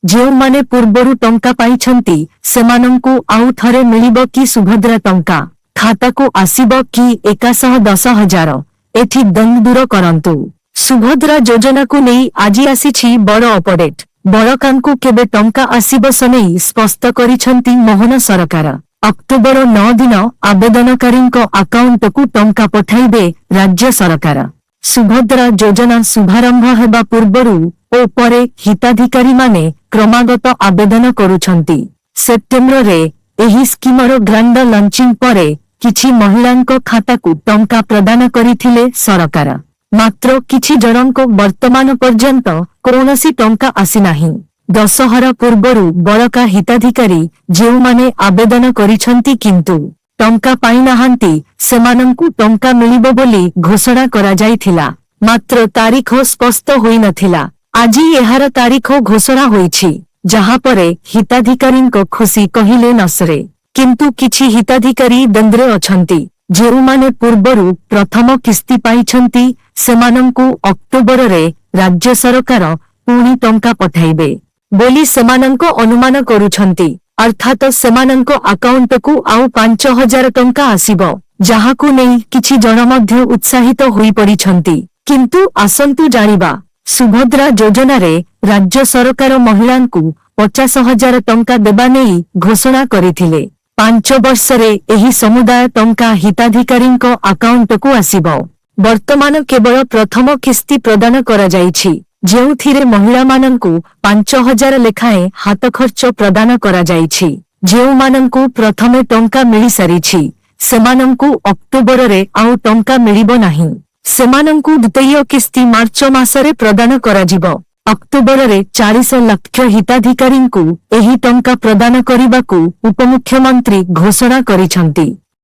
ଯେଉଁମାନେ ପୂର୍ବରୁ ଟଙ୍କା ପାଇଛନ୍ତି ସେମାନଙ୍କୁ ଆଉ ଥରେ ମିଳିବ କି ସୁଭଦ୍ରା ଟଙ୍କା? ଖାତାକୁ ଆସିବ କି 110,000? ଏଠି ଦ୍ୱନ୍ଦ୍ୱ ଦୂର କରନ୍ତୁ। ସୁଭଦ୍ରା ଯୋଜନାକୁ ନେଇ ଆଜି ଆସିଛି ବଡ଼ ଅପଡେଟ୍। ବଳକାଙ୍କୁ କେବେ ଟଙ୍କା ଆସିବ ସନେଇ ସ୍ପଷ୍ଟ କରିଛନ୍ତି ମୋହନ ସରକାର। ଅକ୍ଟୋବର 9 ଦିନ ଆବେଦନକାରୀଙ୍କ ଆକାଉଣ୍ଟକୁ ଟଙ୍କା ପଠାଇବେ ରାଜ୍ୟ ସରକାର। ସୁଭଦ୍ରା ଯୋଜନା ଶୁଭାରମ୍ଭ ହେବା ପୂର୍ବରୁ ଓ ପରେ ହିତାଧିକାରୀମାନେ କ୍ରମାଗତ ଆବେଦନ କରୁଛନ୍ତି। ସେପ୍ଟେମ୍ବରରେ ଏହି ସ୍କିମର ଗ୍ରାଣ୍ଡ ଲଞ୍ଚିଂ ପରେ କିଛି ମହିଳାଙ୍କ ଖାତାକୁ ଟଙ୍କା ପ୍ରଦାନ କରିଥିଲେ ସରକାର। ମାତ୍ର କିଛି ଜଣଙ୍କ ବର୍ତ୍ତମାନ ପର୍ଯ୍ୟନ୍ତ କୌଣସି ଟଙ୍କା ଆସିନାହିଁ। ଦଶହରା ପୂର୍ବରୁ ବଳକା ହିତାଧିକାରୀ ଯେଉଁମାନେ ଆବେଦନ କରିଛନ୍ତି କିନ୍ତୁ ଟଙ୍କା ପାଇନାହାନ୍ତି ସେମାନଙ୍କୁ ଟଙ୍କା ମିଳିବ ବୋଲି ଘୋଷଣା କରାଯାଇଥିଲା। ମାତ୍ର ତାରିଖ ସ୍ପଷ୍ଟ ହୋଇନଥିଲା। ଆଜି ଏହାର ତାରିଖ ଘୋଷଣା ହୋଇଛି, ଯାହାପରେ ହିତାଧିକାରୀଙ୍କ ଖୁସି କହିଲେ ନ ସରେ। କିନ୍ତୁ କିଛି ହିତାଧିକାରୀ ଦ୍ୱନ୍ଦ୍ୱରେ ଅଛନ୍ତି। ଯେଉଁମାନେ ପୂର୍ବରୁ ପ୍ରଥମ କିସ୍ତି ପାଇଛନ୍ତି ସେମାନଙ୍କୁ ଅକ୍ଟୋବରରେ ରାଜ୍ୟ ସରକାର ପୁଣି ଟଙ୍କା ପଠାଇବେ ବୋଲି ସେମାନଙ୍କ ଅନୁମାନ କରୁଛନ୍ତି। ଅର୍ଥାତ୍ ସେମାନଙ୍କ ଆକାଉଣ୍ଟକୁ ଆଉ 5,000 ଟଙ୍କା ଆସିବ, ଯାହାକୁ ନେଇ କିଛି ଜଣ ମଧ୍ୟ ଉତ୍ସାହିତ ହୋଇପଡ଼ିଛନ୍ତି। କିନ୍ତୁ ଆସନ୍ତୁ ଜାଣିବା, ସୁଭଦ୍ରା ଯୋଜନାରେ ରାଜ୍ୟ ସରକାର ମହିଳାଙ୍କୁ 50,000 ଟଙ୍କା ଦେବା ନେଇ ଘୋଷଣା କରିଥିଲେ। 5 ବର୍ଷରେ ଏହି ସମୁଦାୟ ଟଙ୍କା ହିତାଧିକାରୀଙ୍କ ଆକାଉଣ୍ଟକୁ ଆସିବ। ବର୍ତ୍ତମାନ କେବଳ ପ୍ରଥମ କିସ୍ତି ପ୍ରଦାନ କରାଯାଇଛି, ଯେଉଁଥିରେ ମହିଳାମାନଙ୍କୁ 5,000 ଲେଖାଏଁ ହାତଖର୍ଚ୍ଚ ପ୍ରଦାନ କରାଯାଇଛି। ଯେଉଁମାନଙ୍କୁ ପ୍ରଥମେ ଟଙ୍କା ମିଳିସାରିଛି ସେମାନଙ୍କୁ ଅକ୍ଟୋବରରେ ଆଉ ଟଙ୍କା ମିଳିବ ନାହିଁ। ସେମାନଙ୍କୁ ଦ୍ୱିତୀୟ କିସ୍ତି ମାର୍ଚ୍ଚ ମାସରେ ପ୍ରଦାନ କରାଯିବ। ଅକ୍ଟୋବରରେ 40 ଲକ୍ଷ ହିତାଧିକାରୀଙ୍କୁ ଏହି ଟଙ୍କା ପ୍ରଦାନ କରିବାକୁ ଉପମୁଖ୍ୟମନ୍ତ୍ରୀ ଘୋଷଣା କରିଛନ୍ତି।